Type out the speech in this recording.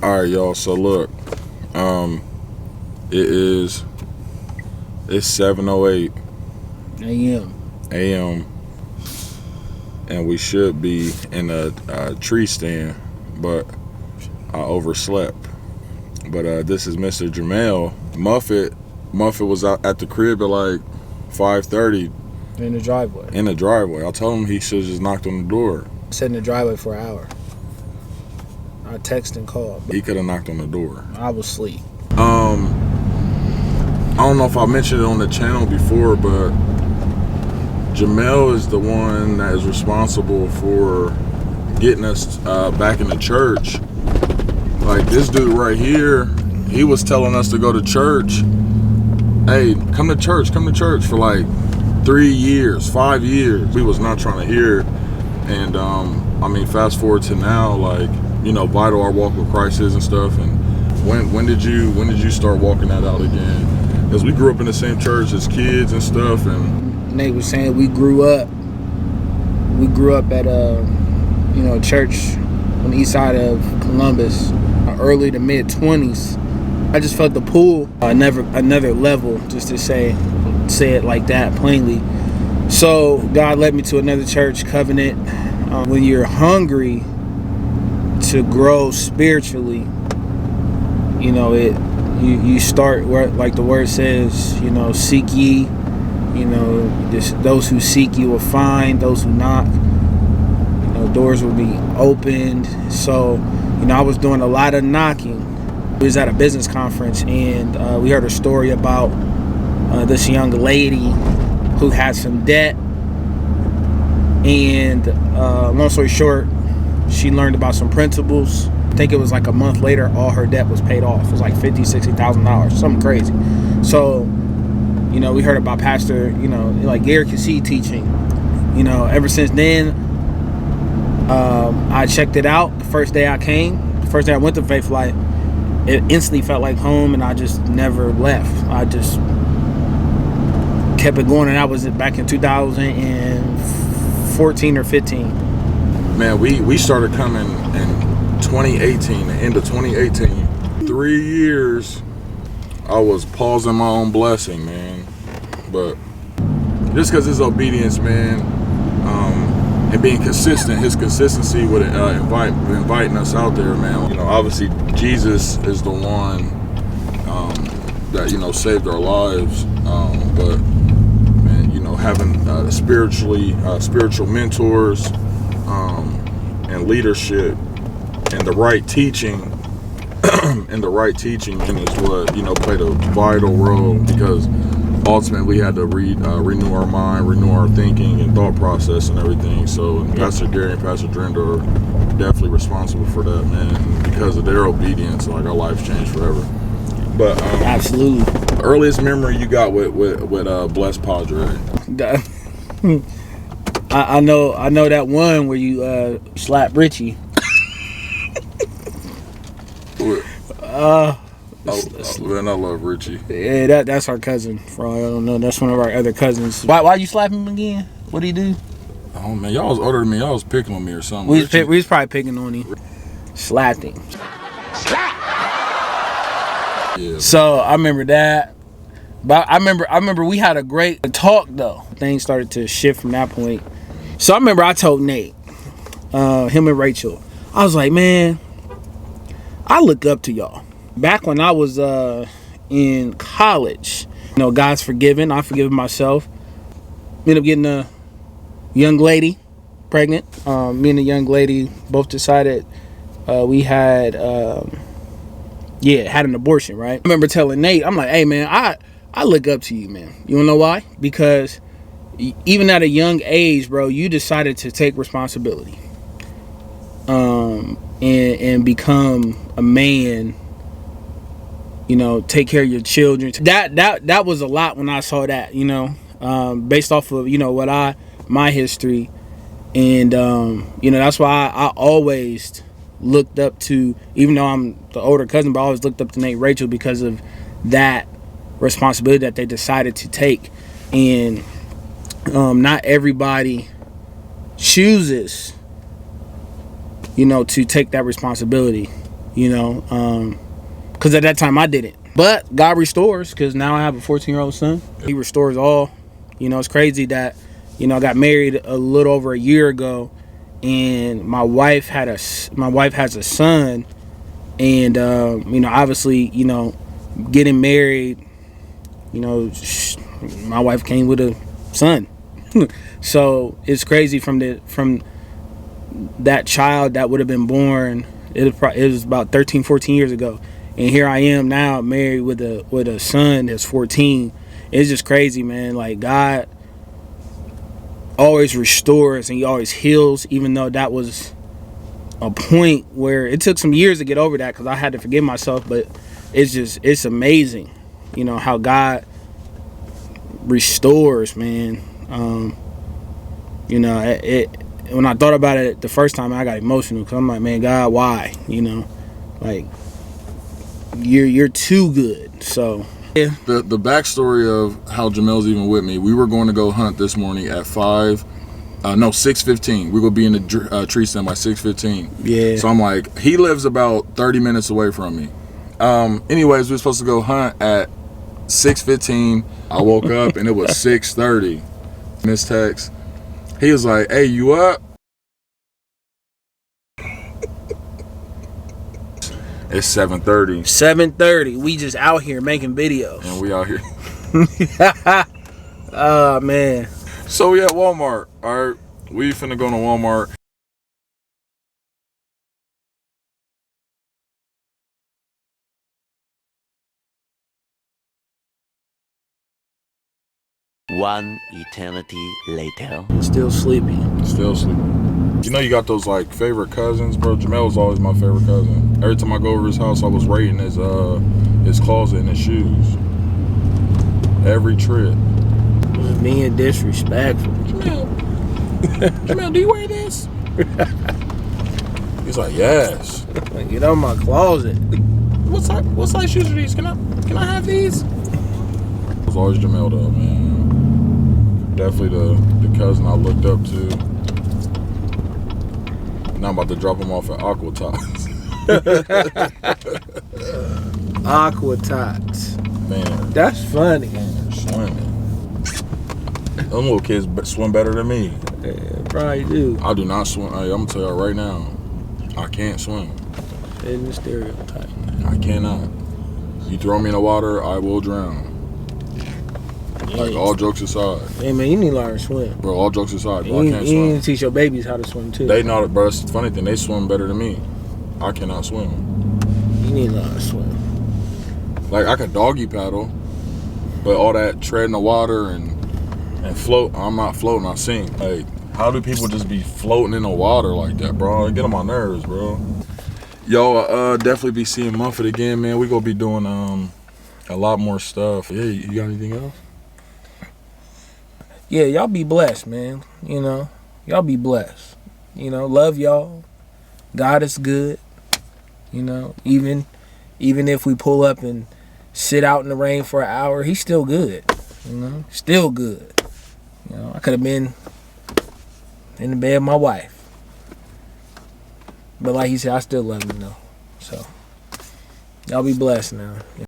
All right, y'all. So look, it's 7:08 a.m. and we should be in a tree stand, but I overslept. But this is Mr. Jamel. Muffit was out at the crib at like 5:30 in the driveway. I told him he should have just knocked on the door. Sat in the driveway for an hour. I texted and called. He could have knocked on the door. I was asleep. I don't know if I mentioned it on the channel before, but Jamel is the one that is responsible for getting us back in the church. Like, this dude right here, he was telling us to go to church. Hey, come to church for like 3 years, 5 years. We was not trying to hear it. And I mean, fast forward to now, like, you know, vital our walk with Christ is and stuff. And when did you start walking that out again? Because we grew up in the same church as kids and stuff. And Nate was saying we grew up at church on the east side of Columbus, early to mid 20s. I just felt the pull, another level, just to say it like that plainly. So God led me to another church, Covenant. When you're hungry to grow spiritually, you know, you start where, like the word says, you know, seek ye, you know, those who seek you will find, those who knock, you know, doors will be opened. So, you know, I was doing a lot of knocking. We was at a business conference, and we heard a story about this young lady who had some debt. And long story short, she learned about some principles. I think it was like a month later, all her debt was paid off. It was like $50,000-$60,000, something crazy. So, you know, we heard about Pastor, you know, like Gary Cassie teaching. You know, ever since then, I checked it out. The first day I went to Faith Life, it instantly felt like home, and I just never left. I just kept it going, and I was back in 2014 or 15. man, we started coming in 2018, the end of 2018. 3 years, I was pausing my own blessing, man. But just because his obedience, man, and being consistent, his consistency with inviting us out there, man. You know, obviously Jesus is the one that, you know, saved our lives. But man, you know, having spiritual mentors and leadership and the right teaching and the right teaching is what, you know, played a vital role, because ultimately we had to renew our mind, renew our thinking and thought process and everything. So Pastor Gary and Pastor Drenda are definitely responsible for that, man. And because of their obedience, like, our lives changed forever. But absolutely. Earliest memory you got with BlessedPadre? I know that one where you slapped Richie. Man, I love Richie. Yeah, that's our cousin. For all I don't know, that's one of our other cousins. Why you slap him again? What'd he do? Oh man, y'all was older than me. Y'all was picking on me or something. We was probably picking on him. Slapped him. Yeah. So I remember that. But I remember we had a great talk though. Things started to shift from that point. So I remember I told Nate, him and Rachel, I was like, man, I look up to y'all. Back when I was in college, you know, God's forgiven. I've forgiven myself. Ended up getting a young lady pregnant. Me and the young lady both decided we had an abortion, right? I remember telling Nate, I'm like, hey, man, I look up to you, man. You wanna know why? Because even at a young age, bro, you decided to take responsibility and become a man. You know, take care of your children. That was a lot when I saw that, you know, based off of, you know, my history. And, you know, that's why I always looked up to, even though I'm the older cousin, but I always looked up to Nate and Rachel because of that responsibility that they decided to take. And not everybody chooses, you know, to take that responsibility. you know, because at that time I didn't. But God restores, because now I have a 14-year-old son. He restores all. You know, it's crazy that, you know, I got married a little over a year ago, and my wife has a son, and you know, obviously, you know, getting married, you know, my wife came with a son. So it's crazy from that child that would have been born. It was about 13, 14 years ago, and here I am now married with a son that's 14. It's just crazy, man. Like, God always restores and he always heals, even though that was a point where it took some years to get over that, because I had to forgive myself. But it's amazing, you know, how God restores, man. You know, when I thought about it the first time, I got emotional, because I'm like, man, God, why? You know, like, you're too good. So yeah. The backstory of how Jamel's even with me, we were going to go hunt this morning at 6:15. We're gonna be in the tree stand by 6:15. Yeah. So I'm like, he lives about 30 minutes away from me. Anyways, we were supposed to go hunt at 6:15. I woke up and it was 6:30. This text, he was like, "Hey, you up?" It's 7:30. 7:30. We just out here making videos. And we out here. Oh, man. So we at Walmart. All right, we finna go to Walmart. One eternity later. Still sleepy. Still sleeping. You know, you got those like favorite cousins, bro. Jamel was always my favorite cousin. Every time I go over his house, I was raiding his closet and his shoes. Every trip. Being disrespectful. Jamel, do you wear this? He's like, yes. Like, get out of my closet. What size shoes are these? Can I have these? It was always Jamel though, man. Definitely the cousin I looked up to. Now I'm about to drop him off at Aqua Tots. Aqua Tots. Man, That's funny. they're swimming. Them little kids swim better than me. Yeah, probably do. I do not swim. I'm gonna tell you right now, I can't swim. In the stereotype. I cannot. You throw me in the water, I will drown. Like, all jokes aside. Hey, man, you need to learn to swim. Bro, all jokes aside, bro, I can't You need swim. to teach your babies how to swim, too. They know it, bro. It's the funny thing. They swim better than me. I cannot swim. You need to learn to swim. Like, I could doggy paddle, but all that treading the water and float, I'm not floating, I sink. Like, how do people just be floating in the water like that, bro? It get on my nerves, bro. Yo, definitely be seeing Muffit again, man. We gonna be doing a lot more stuff. Yeah, you got anything else? Yeah, y'all be blessed, man. You know, y'all be blessed. You know, love y'all. God is good. You know, even if we pull up and sit out in the rain for an hour, he's still good. You know, still good. You know, I could have been in the bed with my wife, but like he said, I still love him though. So y'all be blessed now.